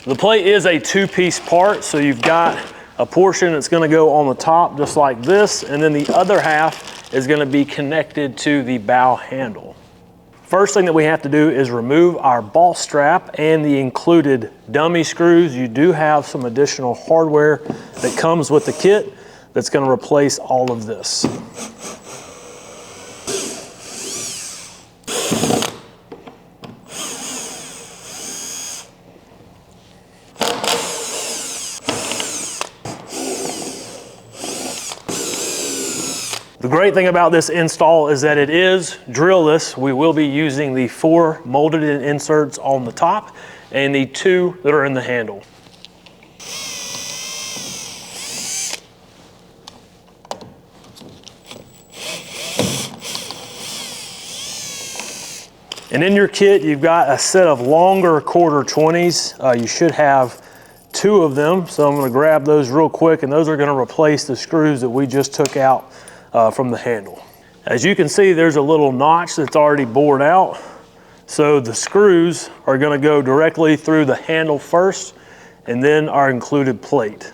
The plate is a two-piece part, so you've got a portion that's gonna go on the top just like this, and then the other half is gonna be connected to the bow handle. First thing that we have to do is remove our ball strap and the included dummy screws. You do have some additional hardware that comes with the kit that's gonna replace all of this. The great thing about this install is that it is drillless. We will be using the 4 molded in inserts on the top and the 2 that are in the handle. And in your kit, you've got a set of longer 1/4-20s. You should have 2 of them. So I'm gonna grab those real quick, and those are gonna replace the screws that we just took out from the handle. As you can see, there's a little notch that's already bored out. So the screws are gonna go directly through the handle first, and then our included plate.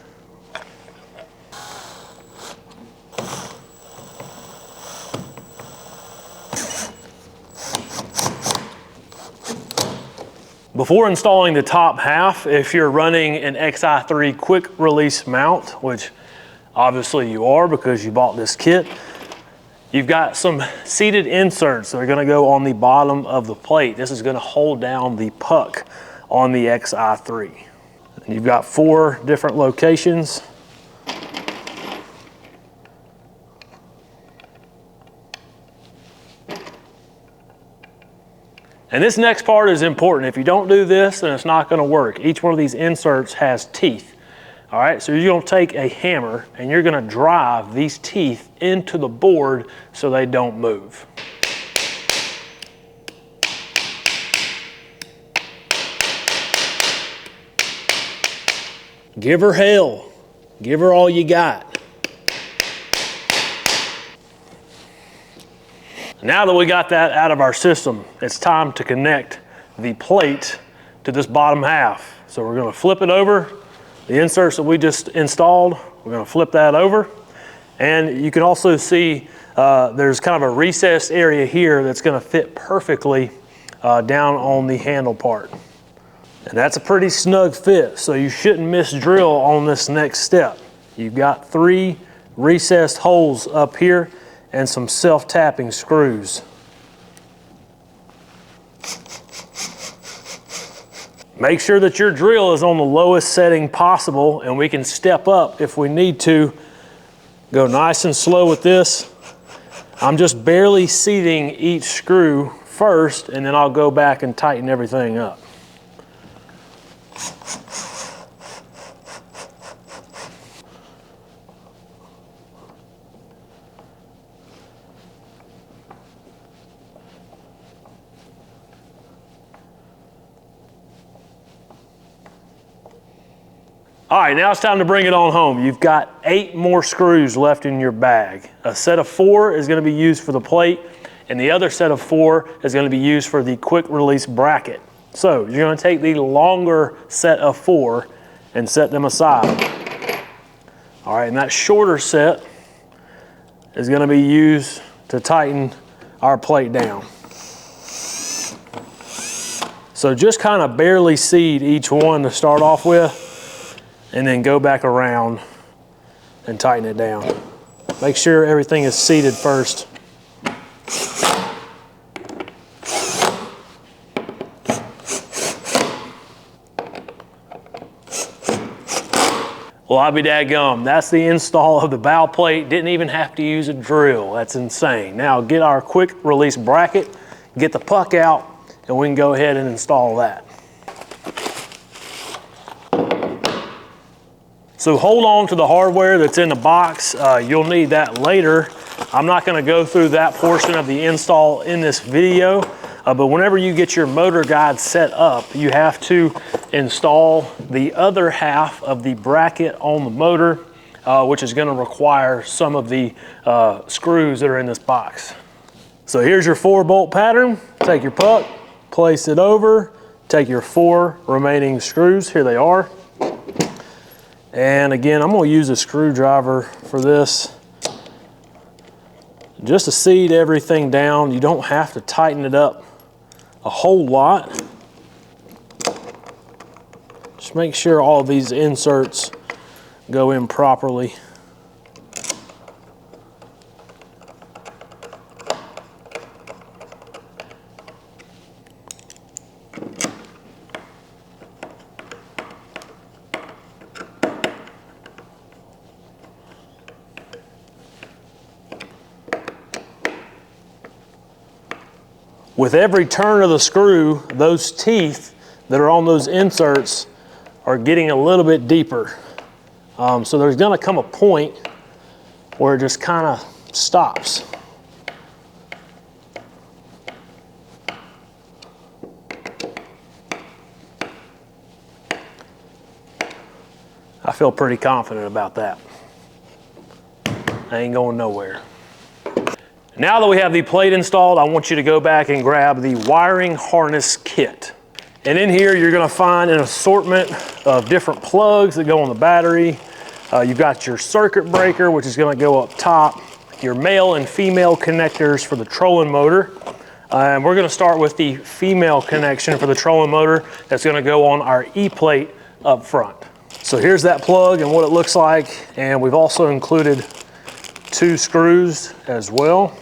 Before installing the top half, if you're running an Xi3 quick release mount, which obviously you are because you bought this kit, you've got some seated inserts that are gonna go on the bottom of the plate. This is gonna hold down the puck on the Xi3. And you've got 4 different locations. And this next part is important. If you don't do this, then it's not gonna work. Each one of these inserts has teeth. All right, so you're gonna take a hammer and you're gonna drive these teeth into the board so they don't move. Give her hell. Give her all you got. Now that we got that out of our system, it's time to connect the plate to this bottom half. So we're gonna flip it over. The inserts that we just installed, we're gonna flip that over. And you can also see there's kind of a recessed area here that's gonna fit perfectly down on the handle part. And that's a pretty snug fit, so you shouldn't miss drill on this next step. You've got 3 recessed holes up here and some self-tapping screws. Make sure that your drill is on the lowest setting possible, and we can step up if we need to. Go nice and slow with this. I'm just barely seating each screw first, and then I'll go back and tighten everything up. All right, now it's time to bring it on home. You've got 8 more screws left in your bag. A set of 4 is gonna be used for the plate, and the other set of 4 is gonna be used for the quick release bracket. So you're gonna take the longer set of 4 and set them aside. All right, and that shorter set is gonna be used to tighten our plate down. So just kind of barely seat each one to start off with, and then go back around and tighten it down. Make sure everything is seated first. Well, I'll be dadgum. That's the install of the bow plate. Didn't even have to use a drill. That's insane. Now get our quick release bracket, get the puck out, and we can go ahead and install that. So hold on to the hardware that's in the box. You'll need that later. I'm not gonna go through that portion of the install in this video, but whenever you get your motor guide set up, you have to install the other half of the bracket on the motor, which is gonna require some of the screws that are in this box. So here's your 4-bolt pattern. Take your puck, place it over, take your 4 remaining screws, here they are. And again, I'm gonna use a screwdriver for this, just to seat everything down. You don't have to tighten it up a whole lot. Just make sure all these inserts go in properly. With every turn of the screw, those teeth that are on those inserts are getting a little bit deeper. So there's gonna come a point where it just kind of stops. I feel pretty confident about that. I ain't going nowhere. Now that we have the plate installed, I want you to go back and grab the wiring harness kit. And in here, you're gonna find an assortment of different plugs that go on the battery. You've got your circuit breaker, which is gonna go up top, your male and female connectors for the trolling motor. And we're gonna start with the female connection for the trolling motor that's gonna go on our E-plate up front. So here's that plug and what it looks like. And we've also included 2 screws as well.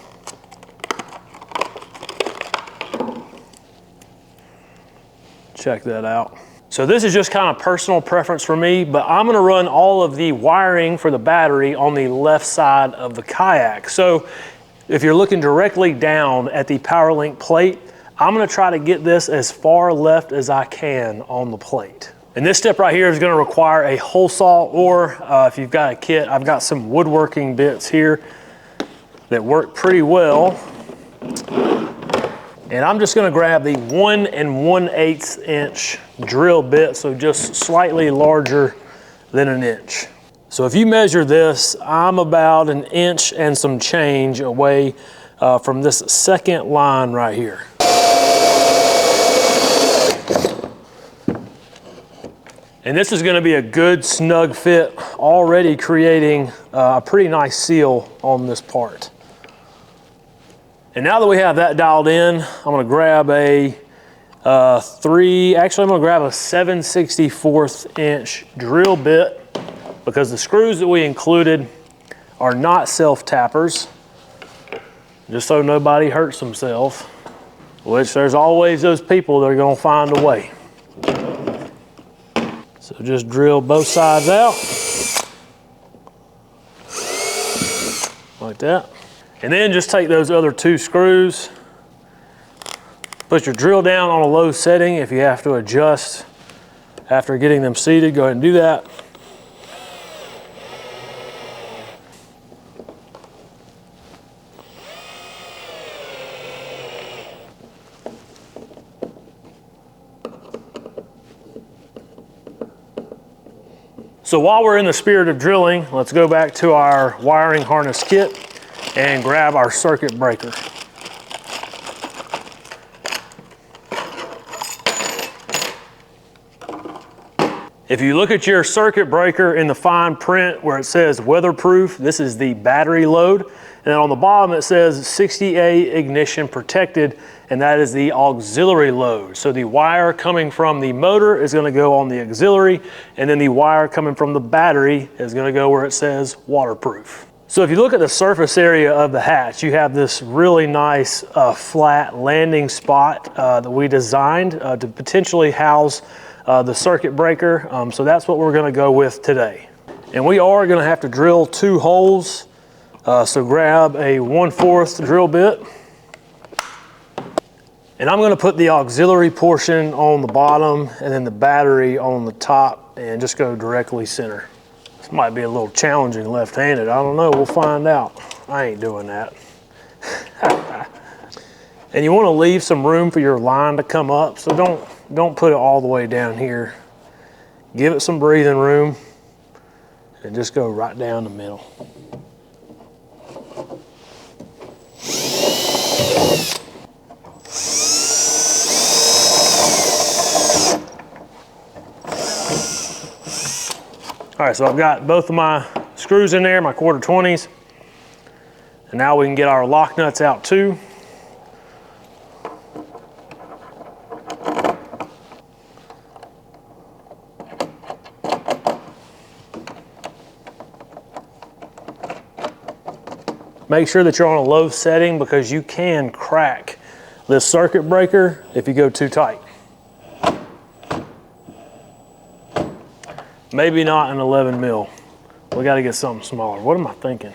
Check that out. So this is just kind of personal preference for me, but I'm gonna run all of the wiring for the battery on the left side of the kayak. So if you're looking directly down at the PowerLink plate, I'm gonna try to get this as far left as I can on the plate. And this step right here is gonna require a hole saw, or if you've got a kit, I've got some woodworking bits here that work pretty well. And I'm just gonna grab the 1 1/8 inch drill bit, so just slightly larger than an inch. So if you measure this, I'm about 1 inch and some change away from this second line right here. And this is gonna be a good snug fit, already creating a pretty nice seal on this part. And now that we have that dialed in, I'm gonna grab a I'm gonna grab a 7/64 inch drill bit, because the screws that we included are not self-tappers, just so nobody hurts themselves, which there's always those people that are gonna find a way. So just drill both sides out, like that. And then just take those other 2 screws, put your drill down on a low setting. If you have to adjust after getting them seated, go ahead and do that. So while we're in the spirit of drilling, let's go back to our wiring harness kit and grab our circuit breaker. If you look at your circuit breaker in the fine print where it says weatherproof, this is the battery load. And then on the bottom it says 60A ignition protected, and that is the auxiliary load. So the wire coming from the motor is gonna go on the auxiliary, and then the wire coming from the battery is gonna go where it says waterproof. So if you look at the surface area of the hatch, you have this really nice flat landing spot that we designed to potentially house the circuit breaker. So that's what we're gonna go with today. And we are gonna have to drill 2 holes. So grab a 1/4 drill bit. And I'm gonna put the auxiliary portion on the bottom and then the battery on the top, and just go directly center. This might be a little challenging left-handed. I don't know, we'll find out. I ain't doing that. And you wanna leave some room for your line to come up, so don't put it all the way down here. Give it some breathing room and just go right down the middle. All right, so I've got both of my screws in there, my 1/4-20s. And now we can get our lock nuts out too. Make sure that you're on a low setting because you can crack this circuit breaker if you go too tight. Maybe not an 11 mil. We got to get something smaller. What am I thinking?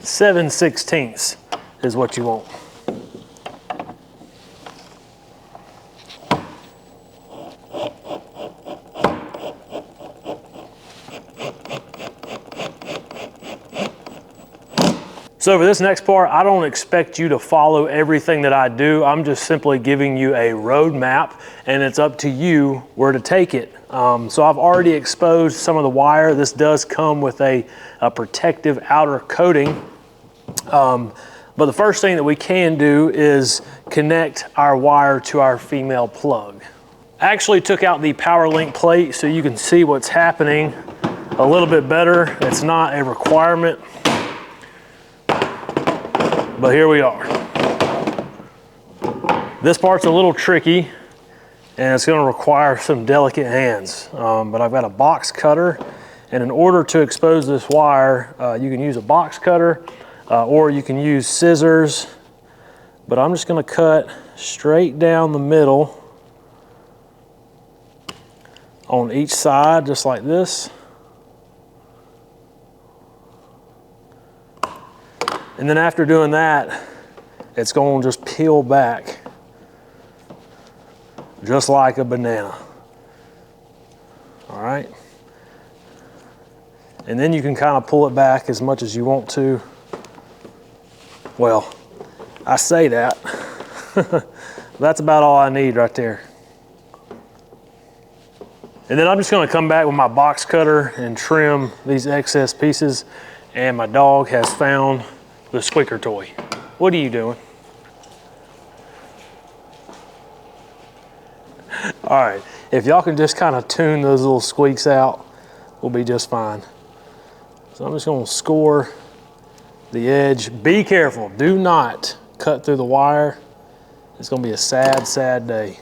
7/16 is what you want. So for this next part, I don't expect you to follow everything that I do. I'm just simply giving you a roadmap, and it's up to you where to take it. So I've already exposed some of the wire. This does come with a protective outer coating. But the first thing that we can do is connect our wire to our female plug. I actually took out the power link plate so you can see what's happening a little bit better. It's not a requirement, but here we are. This part's a little tricky and it's gonna require some delicate hands. But I've got a box cutter, and in order to expose this wire, you can use a box cutter or you can use scissors, but I'm just gonna cut straight down the middle on each side, just like this. And then after doing that, it's going to just peel back just like a banana. All right. And then you can kind of pull it back as much as you want to. Well, I say that. That's about all I need right there. And then I'm just going to come back with my box cutter and trim these excess pieces. And my dog has found the squeaker toy. What are you doing? All right, if y'all can just kind of tune those little squeaks out, we'll be just fine. So I'm just gonna score the edge. Be careful, do not cut through the wire. It's gonna be a sad, sad day.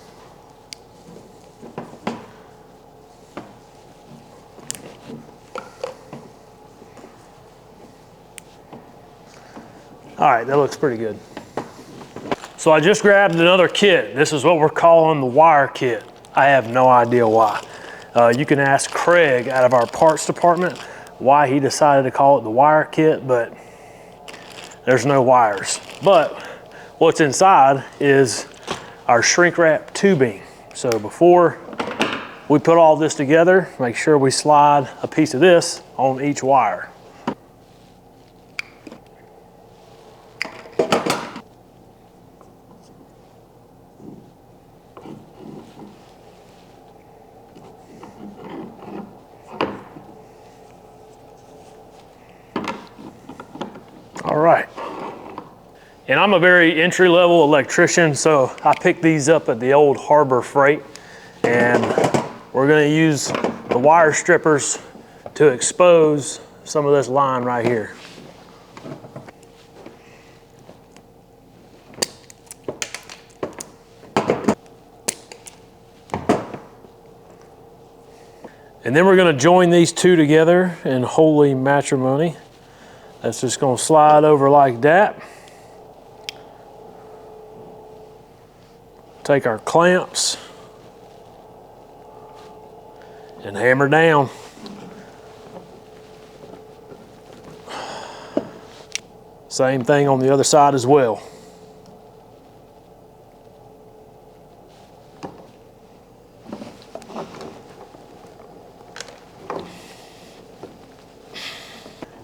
All right, that looks pretty good. So I just grabbed another kit. This is what we're calling the wire kit. I have no idea why. You can ask Craig out of our parts department why he decided to call it the wire kit, but there's no wires. But what's inside is our shrink wrap tubing. So before we put all this together, make sure we slide a piece of this on each wire. All right, and I'm a very entry-level electrician, so I picked these up at the old Harbor Freight, and we're gonna use the wire strippers to expose some of this line right here. And then we're gonna join these two together in holy matrimony. That's just gonna slide over like that. Take our clamps and hammer down. Same thing on the other side as well.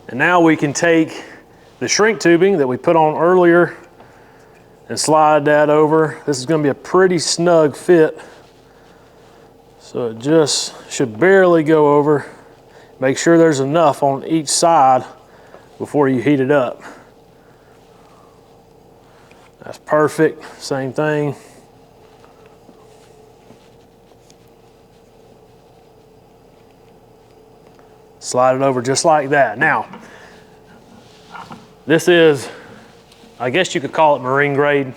And now we can take the shrink tubing that we put on earlier and slide that over. This is going to be a pretty snug fit, so it just should barely go over. Make sure there's enough on each side before you heat it up. That's perfect. Same thing. Slide it over just like that. Now, this is, I guess you could call it marine grade,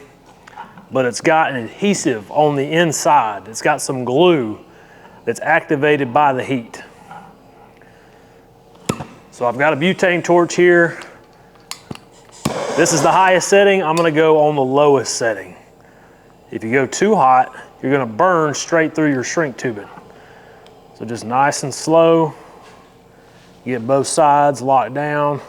but it's got an adhesive on the inside. It's got some glue that's activated by the heat. So I've got a butane torch here. This is the highest setting. I'm gonna go on the lowest setting. If you go too hot, you're gonna burn straight through your shrink tubing. So just nice and slow. Get both sides locked down.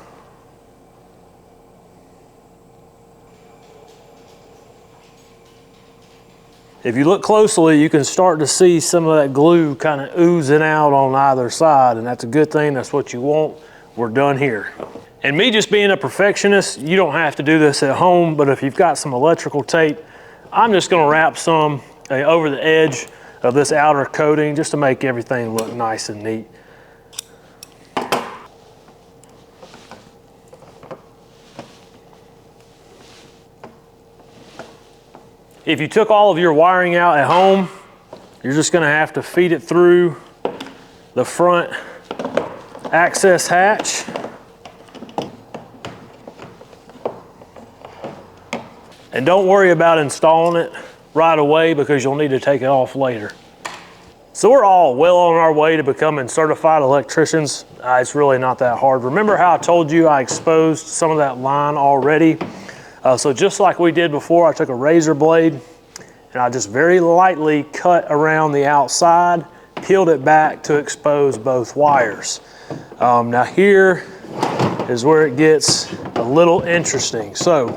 If you look closely, you can start to see some of that glue kind of oozing out on either side, and that's a good thing. That's what you want. We're done here. And me just being a perfectionist, you don't have to do this at home, but if you've got some electrical tape, I'm just gonna wrap some over the edge of this outer coating just to make everything look nice and neat. If you took all of your wiring out at home, you're just gonna have to feed it through the front access hatch. And don't worry about installing it right away because you'll need to take it off later. So we're all well on our way to becoming certified electricians. It's really not that hard. Remember how I told you I exposed some of that line already? So just like we did before, I took a razor blade and I just very lightly cut around the outside, peeled it back to expose both wires. Now here is where it gets a little interesting. So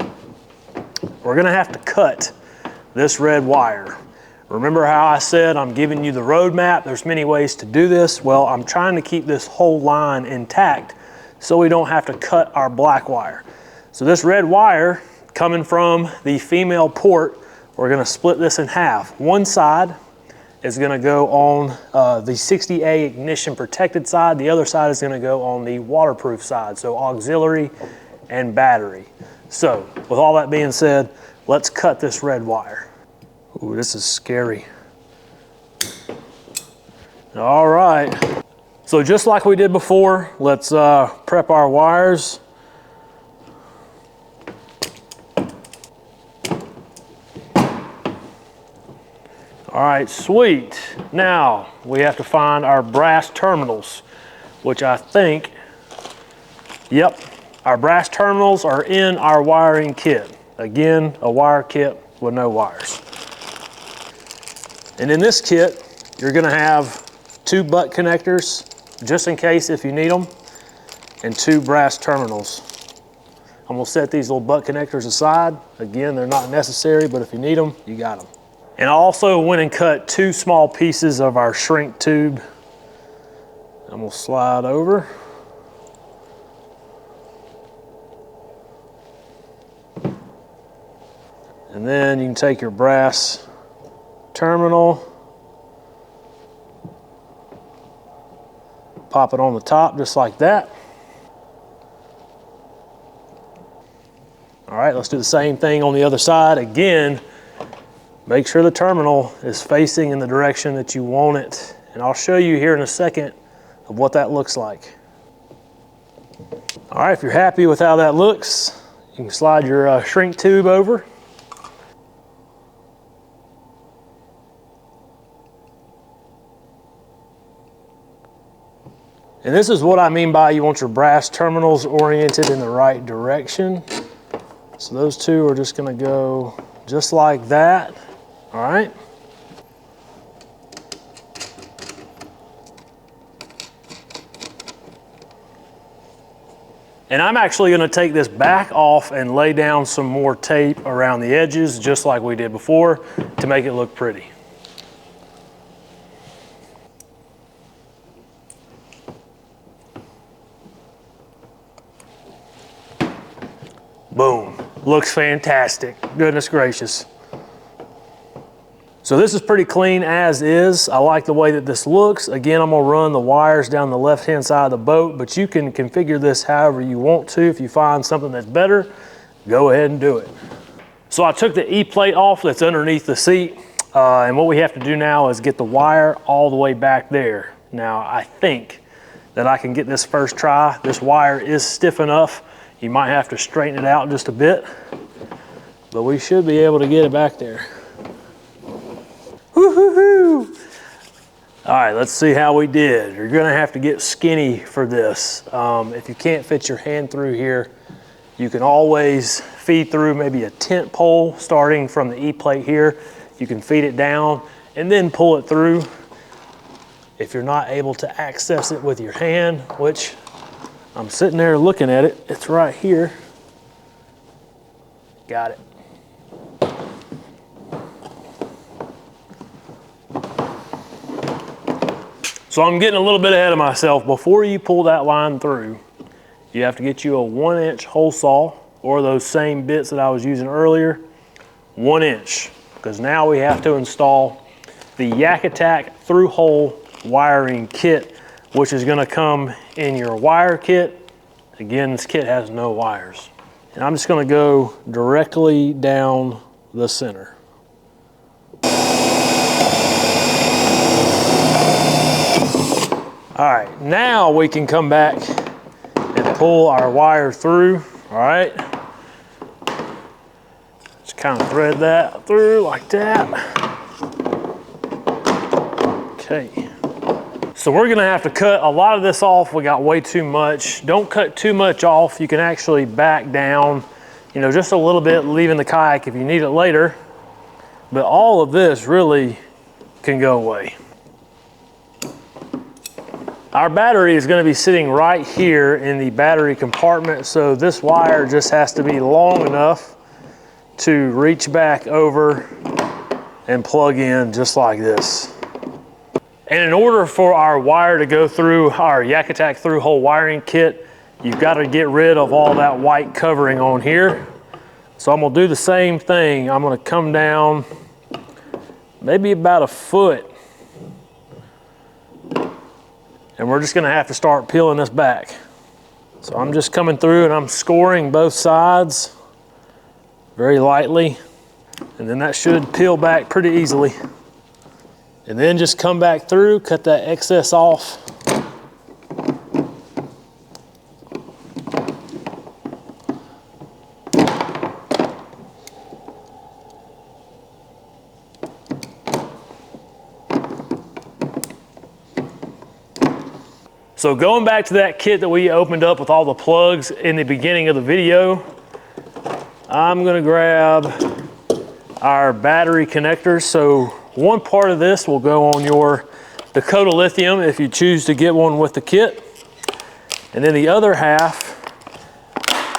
we're gonna have to cut this red wire. Remember how I said I'm giving you the roadmap? There's many ways to do this. Well, I'm trying to keep this whole line intact so we don't have to cut our black wire. So this red wire coming from the female port, we're gonna split this in half. One side is gonna go on the 60A ignition protected side. The other side is gonna go on the waterproof side, so auxiliary and battery. So with all that being said, let's cut this red wire. Ooh, this is scary. All right. So just like we did before, let's prep our wires. All right, sweet. Now we have to find our brass terminals, which I think, yep, our brass terminals are in our wiring kit. Again, a wire kit with no wires. And in this kit, you're gonna have 2 butt connectors, just in case if you need them, and 2 brass terminals. I'm gonna set these little butt connectors aside. Again, they're not necessary, but if you need them, you got them. And I also went and cut 2 small pieces of our shrink tube. I'm gonna slide over. And then you can take your brass terminal, pop it on the top just like that. All right, let's do the same thing on the other side. Again, make sure the terminal is facing in the direction that you want it. And I'll show you here in a second of what that looks like. All right, if you're happy with how that looks, you can slide your shrink tube over. And this is what I mean by you want your brass terminals oriented in the right direction. So those 2 are just gonna go just like that, all right? And I'm actually gonna take this back off and lay down some more tape around the edges, just like we did before, to make it look pretty. Boom, looks fantastic, goodness gracious. So this is pretty clean as is. I like the way that this looks. Again, I'm gonna run the wires down the left-hand side of the boat, but you can configure this however you want to. If you find something that's better, go ahead and do it. So I took the E-plate off that's underneath the seat, and what we have to do now is get the wire all the way back there. Now, I think that I can get this first try. This wire is stiff enough. You might have to straighten it out just a bit, but we should be able to get it back there. Woo-hoo-hoo! All right, let's see how we did. You're gonna have to get skinny for this. If you can't fit your hand through here, you can always feed through maybe a tent pole starting from the E-plate here. You can feed it down and then pull it through. If you're not able to access it with your hand, which I'm sitting there looking at it, it's right here. Got it. So I'm getting a little bit ahead of myself. Before you pull that line through, you have to get you a 1-inch hole saw, or those same bits that I was using earlier, 1 inch, because now we have to install the Yak Attack through hole wiring kit, which is gonna come in your wire kit. Again, this kit has no wires. And I'm just gonna go directly down the center. All right, now we can come back and pull our wire through, all right? Just kind of thread that through like that. Okay. So we're gonna have to cut a lot of this off. We got way too much. Don't cut too much off. You can actually back down, you know, just a little bit, leaving the kayak if you need it later. But all of this really can go away. Our battery is gonna be sitting right here in the battery compartment, so this wire just has to be long enough to reach back over and plug in just like this. And in order for our wire to go through our Yak Attack through hole wiring kit, you've got to get rid of all that white covering on here. So I'm gonna do the same thing. I'm gonna come down maybe about 1 foot. And we're just gonna have to start peeling this back. So I'm just coming through and I'm scoring both sides very lightly. And then that should peel back pretty easily. And then just come back through, cut that excess off. So going back to that kit that we opened up with all the plugs in the beginning of the video, I'm gonna grab our battery connectors. So one part of this will go on your Dakota lithium if you choose to get one with the kit. And then the other half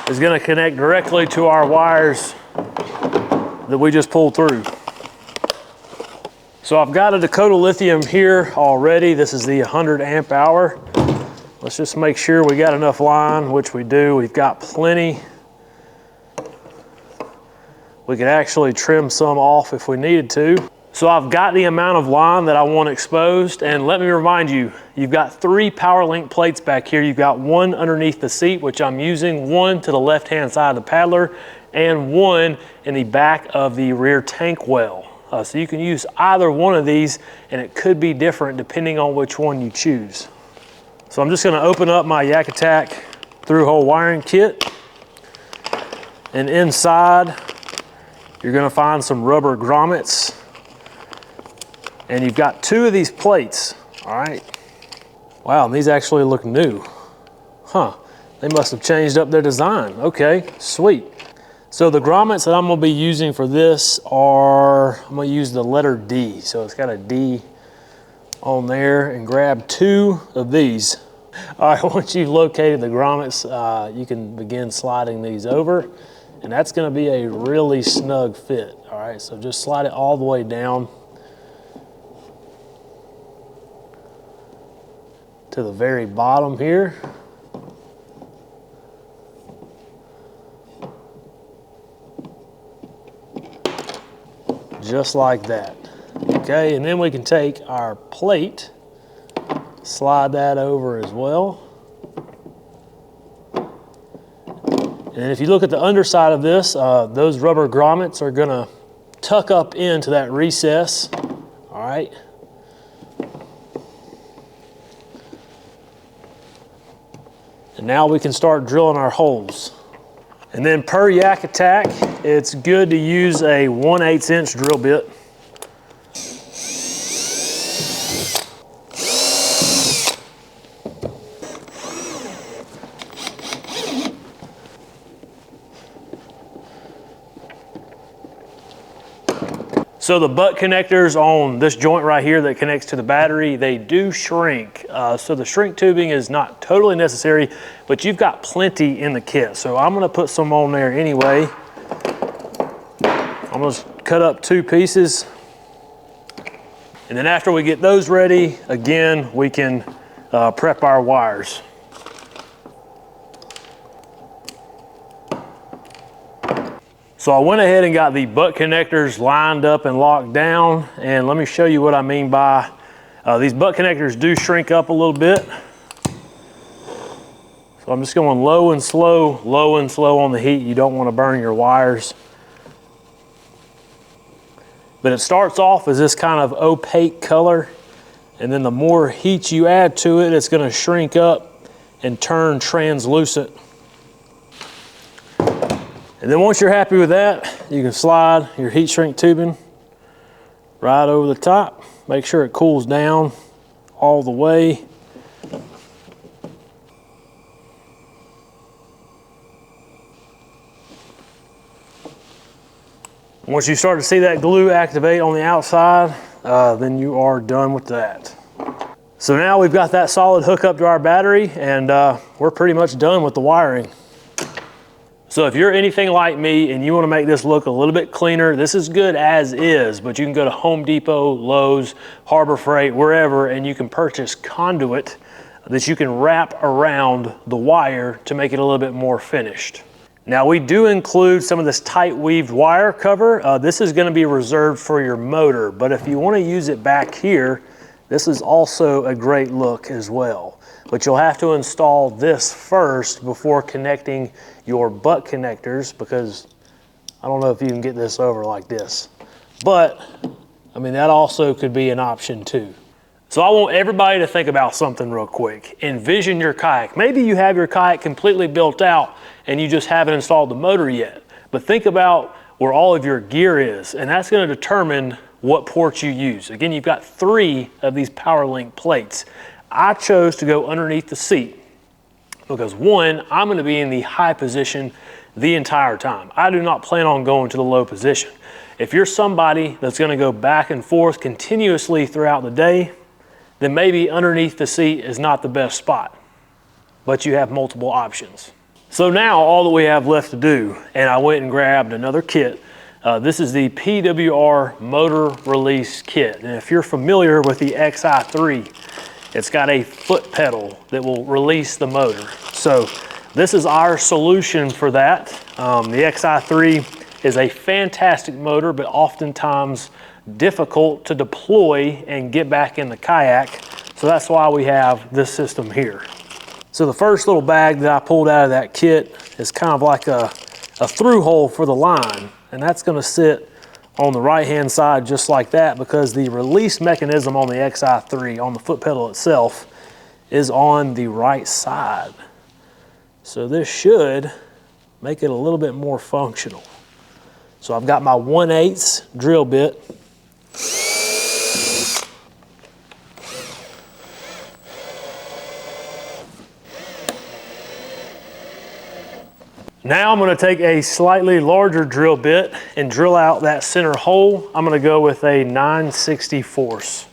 is gonna connect directly to our wires that we just pulled through. So I've got a Dakota lithium here already. This is the 100 amp hour. Let's just make sure we got enough line, which we do. We've got plenty. We could actually trim some off if we needed to. So I've got the amount of line that I want exposed, and let me remind you, you've got 3 power link plates back here. You've got one underneath the seat, which I'm using, one to the left-hand side of the paddler, and one in the back of the rear tank well. So you can use either one of these, and it could be different depending on which one you choose. So I'm just gonna open up my Yak Attack through hole wiring kit. And inside, you're gonna find some rubber grommets. And you've got 2 of these plates, all right? Wow, and these actually look new. Huh, they must have changed up their design. Okay, sweet. So the grommets that I'm gonna be using for this are, I'm gonna use the letter D. So it's got a D on there, and grab 2 of these. All right, once you've located the grommets, you can begin sliding these over, and that's gonna be a really snug fit. All right, so just slide it all the way down to the very bottom here. Just like that. Okay, and then we can take our plate, slide that over as well. And if you look at the underside of this, those rubber grommets are gonna tuck up into that recess, all right? And now we can start drilling our holes. And then per Yak Attack, it's good to use a 1/8 inch drill bit. So the butt connectors on this joint right here that connects to the battery, they do shrink. So the shrink tubing is not totally necessary, but you've got plenty in the kit. So I'm gonna put some on there anyway. I'm gonna cut up 2 pieces. And then after we get those ready, again, we can prep our wires. So I went ahead and got the butt connectors lined up and locked down, and let me show you what I mean by these butt connectors do shrink up a little bit. So I'm just going low and slow on the heat. You don't want to burn your wires. But it starts off as this kind of opaque color, and then the more heat you add to it, it's going to shrink up and turn translucent. And then once you're happy with that, you can slide your heat shrink tubing right over the top. Make sure it cools down all the way. Once you start to see that glue activate on the outside, then you are done with that. So now we've got that solid hookup to our battery, and we're pretty much done with the wiring. So if you're anything like me and you want to make this look a little bit cleaner, this is good as is, but you can go to Home Depot, Lowe's, Harbor Freight, wherever, and you can purchase conduit that you can wrap around the wire to make it a little bit more finished. Now we do include some of this tight weaved wire cover. This is going to be reserved for your motor, but if you want to use it back here, this is also a great look as well. But you'll have to install this first before connecting your butt connectors, because I don't know if you can get this over like this. But, I mean, that also could be an option too. So I want everybody to think about something real quick. Envision your kayak. Maybe you have your kayak completely built out and you just haven't installed the motor yet. But think about where all of your gear is, and that's going to determine what ports you use. Again, you've got 3 of these PowerLink plates. I chose to go underneath the seat because 1, I'm going to be in the high position the entire time. I do not plan on going to the low position. If you're somebody that's going to go back and forth continuously throughout the day, then maybe underneath the seat is not the best spot, but you have multiple options. So now all that we have left to do, and I went and grabbed another kit. This is the PWR motor release kit. And if you're familiar with the Xi3, it's got a foot pedal that will release the motor. So this is our solution for that. The Xi3 is a fantastic motor, but oftentimes difficult to deploy and get back in the kayak. So that's why we have this system here. So the first little bag that I pulled out of that kit is kind of like a through hole for the line. And that's gonna sit on the right-hand side just like that, because the release mechanism on the Xi3, on the foot pedal itself, is on the right side. So this should make it a little bit more functional. So I've got my 1/8 drill bit. Now I'm going to take a slightly larger drill bit and drill out that center hole. I'm going to go with a 9/64.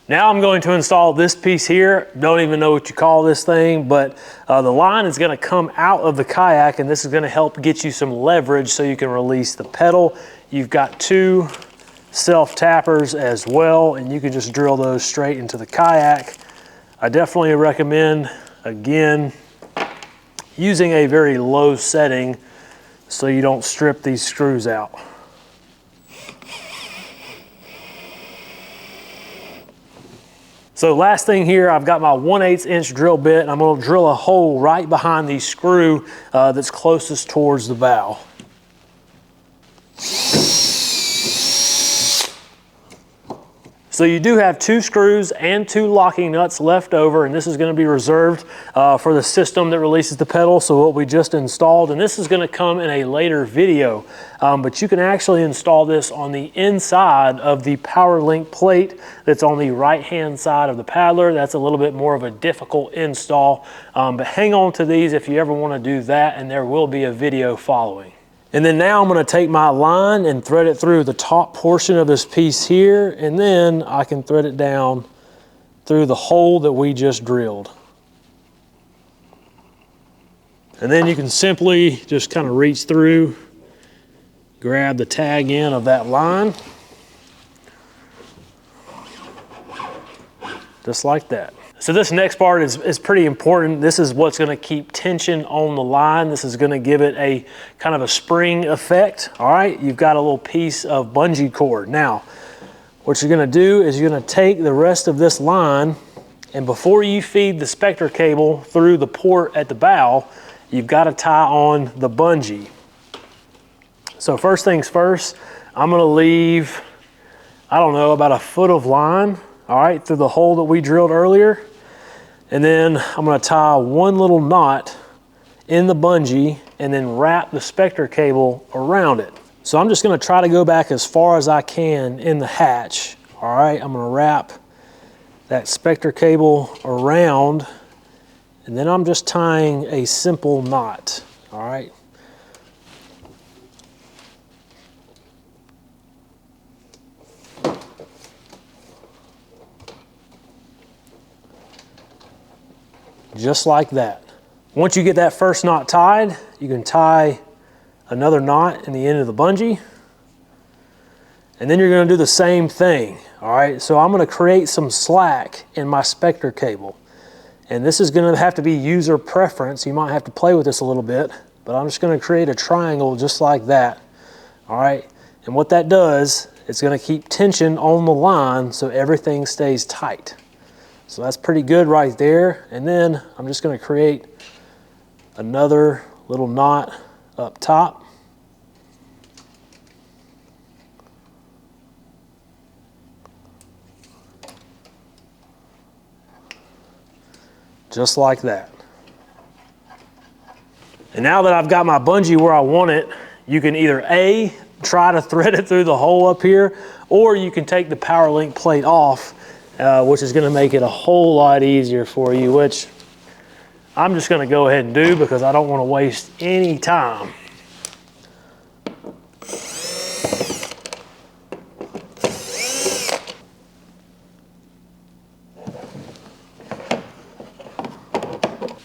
Now I'm going to install this piece here. Don't even know what you call this thing, but the line is going to come out of the kayak, and this is going to help get you some leverage so you can release the pedal. You've got 2 self-tappers as well, and you can just drill those straight into the kayak. I definitely recommend, again, using a very low setting so you don't strip these screws out. So last thing here, I've got my 1/8 inch drill bit, and I'm going to drill a hole right behind the screw that's closest towards the bow. So you do have 2 screws and 2 locking nuts left over, and this is going to be reserved for the system that releases the pedal, so what we just installed, and this is going to come in a later video, but you can actually install this on the inside of the power link plate that's on the right hand side of the paddler. That's a little bit more of a difficult install, but hang on to these if you ever want to do that, and there will be a video following. And then now I'm going to take my line and thread it through the top portion of this piece here, and then I can thread it down through the hole that we just drilled. And then you can simply just kind of reach through, grab the tag end of that line, just like that. So this next part is pretty important. This is what's going to keep tension on the line. This is going to give it a kind of a spring effect. All right, you've got a little piece of bungee cord. Now, what you're going to do is you're going to take the rest of this line, and before you feed the spectre cable through the port at the bow, you've got to tie on the bungee. So first things first, I'm going to leave, I don't know, about a foot of line, all right, through the hole that we drilled earlier. And then I'm going to tie one little knot in the bungee and then wrap the spectre cable around it. So I'm just going to try to go back as far as I can in the hatch. All right, I'm going to wrap that spectre cable around, and then I'm just tying a simple knot. All right. Just like that. Once you get that first knot tied, you can tie another knot in the end of the bungee, and then you're going to do the same thing. All right, so I'm going to create some slack in my spectre cable, and this is going to have to be user preference. You might have to play with this a little bit, but I'm just going to create a triangle just like that. All right, and what that does, it's going to keep tension on the line so everything stays tight. So that's pretty good right there. And then I'm just going to create another little knot up top. Just like that. And now that I've got my bungee where I want it, you can either A, try to thread it through the hole up here, or you can take the power link plate off, which is going to make it a whole lot easier for you, which I'm just going to go ahead and do because I don't want to waste any time.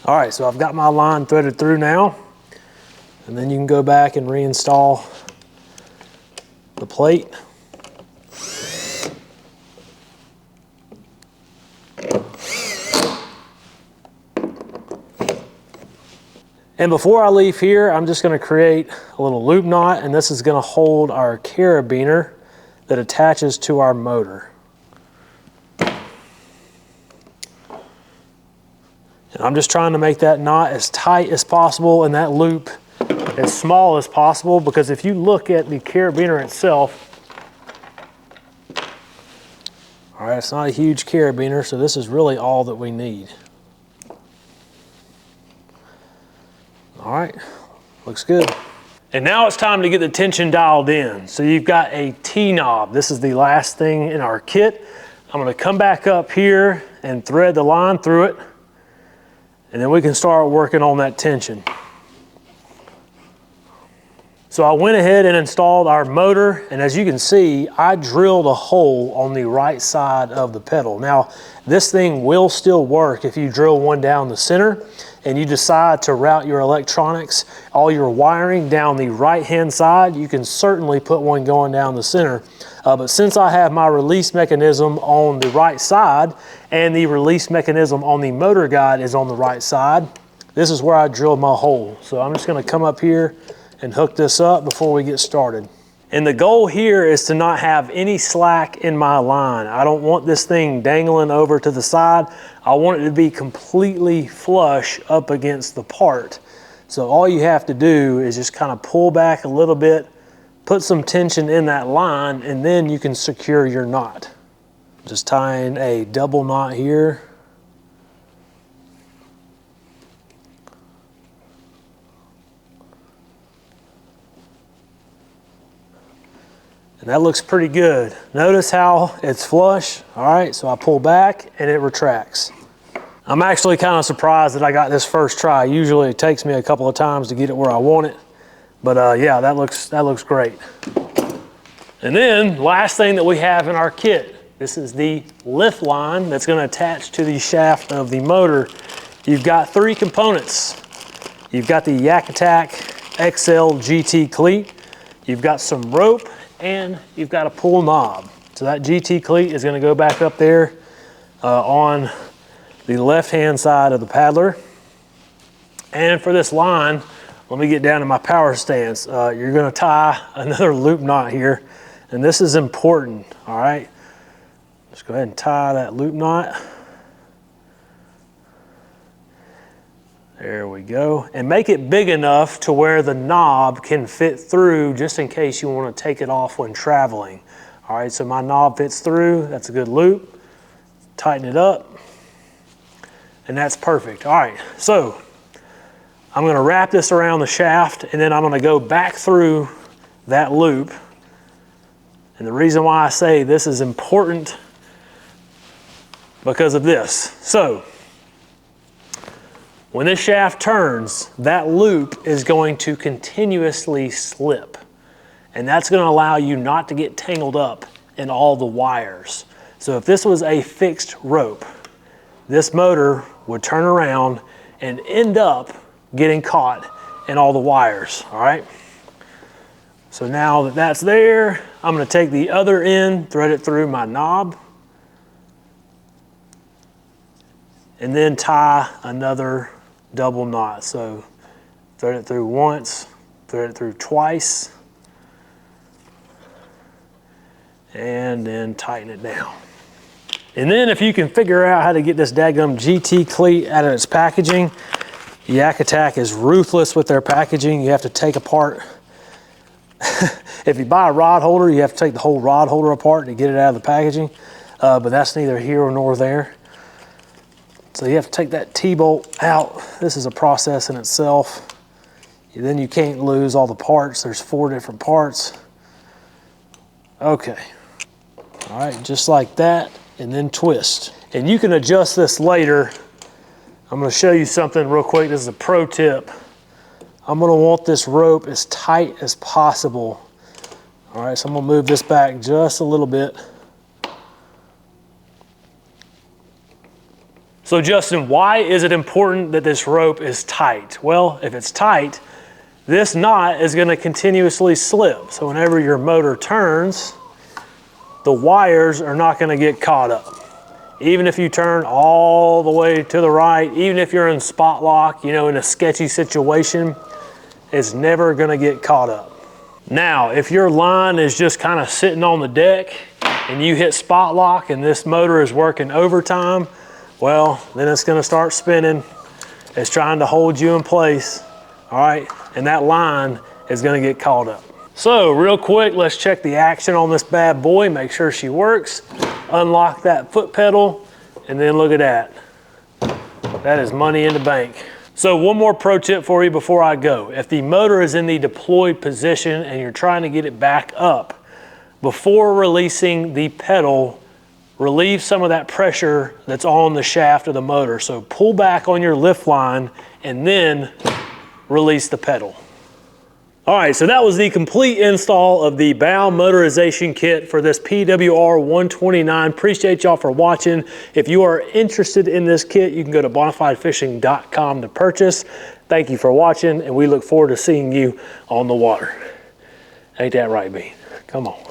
All right, so I've got my line threaded through now, and then you can go back and reinstall the plate. And before I leave here, I'm just going to create a little loop knot, and this is going to hold our carabiner that attaches to our motor. And I'm just trying to make that knot as tight as possible and that loop as small as possible, because if you look at the carabiner itself, all right, it's not a huge carabiner, so this is really all that we need. All right, looks good. And now it's time to get the tension dialed in. So you've got a T-knob. This is the last thing in our kit. I'm gonna come back up here and thread the line through it, and then we can start working on that tension. So I went ahead and installed our motor, and as you can see, I drilled a hole on the right side of the pedal. Now, this thing will still work if you drill one down the center and you decide to route your electronics, all your wiring down the right-hand side. You can certainly put one going down the center. But since I have my release mechanism on the right side and the release mechanism on the motor guide is on the right side, this is where I drilled my hole. So I'm just gonna come up here and hook this up before we get started. And the goal here is to not have any slack in my line. I don't want this thing dangling over to the side. I want it to be completely flush up against the part. So all you have to do is just kind of pull back a little bit, put some tension in that line, and then you can secure your knot. Just tying a double knot here. And that looks pretty good. Notice how it's flush. All right, so I pull back and it retracts. I'm actually kind of surprised that I got this first try. Usually it takes me a couple of times to get it where I want it. But yeah, that looks great. And then last thing that we have in our kit, this is the lift line that's going to attach to the shaft of the motor. You've got 3 components. You've got the Yak Attack XL GT cleat. You've got some rope, and you've got a pull knob. So that GT cleat is going to go back up there on the left-hand side of the paddler. And for this line, let me get down to my power stance. You're going to tie another loop knot here, and this is important, all right? Just go ahead and tie that loop knot. There we go. And make it big enough to where the knob can fit through, just in case you want to take it off when traveling. All right, so my knob fits through. That's a good loop. Tighten it up. And that's perfect. All right, so I'm going to wrap this around the shaft, and then I'm going to go back through that loop. And the reason why I say this is important, because of this. So when this shaft turns, that loop is going to continuously slip. And that's going to allow you not to get tangled up in all the wires. So if this was a fixed rope, this motor would turn around and end up getting caught in all the wires, all right? So now that that's there, I'm going to take the other end, thread it through my knob, and then tie another double knot. So thread it through once, thread it through twice, and then tighten it down. And then if you can figure out how to get this dadgum GT cleat out of its packaging, Yak Attack is ruthless with their packaging. You have to take apart, if you buy a rod holder, you have to take the whole rod holder apart to get it out of the packaging, but that's neither here nor there. So you have to take that T-bolt out. This is a process in itself. Then you can't lose all the parts. There's 4 different parts. Okay. All right, just like that, and then twist. And you can adjust this later. I'm going to show you something real quick. This is a pro tip. I'm going to want this rope as tight as possible. All right, so I'm going to move this back just a little bit. So Justin, why is it important that this rope is tight? Well, if it's tight, this knot is going to continuously slip. So whenever your motor turns, the wires are not going to get caught up. Even if you turn all the way to the right, even if you're in spot lock, you know, in a sketchy situation, it's never going to get caught up. Now, if your line is just kind of sitting on the deck and you hit spot lock and this motor is working overtime, well, then it's going to start spinning. It's trying to hold you in place, all right? And that line is going to get caught up. So real quick, let's check the action on this bad boy, make sure she works. Unlock that foot pedal, and then look at that. That is money in the bank. So one more pro tip for you before I go. If the motor is in the deployed position and you're trying to get it back up, before releasing the pedal, relieve some of that pressure that's on the shaft of the motor. So pull back on your lift line and then release the pedal. All right, so that was the complete install of the bow motorization kit for this PWR129. Appreciate y'all for watching. If you are interested in this kit, you can go to bonafidefishing.com to purchase. Thank you for watching, and we look forward to seeing you on the water. Ain't that right, B? Come on.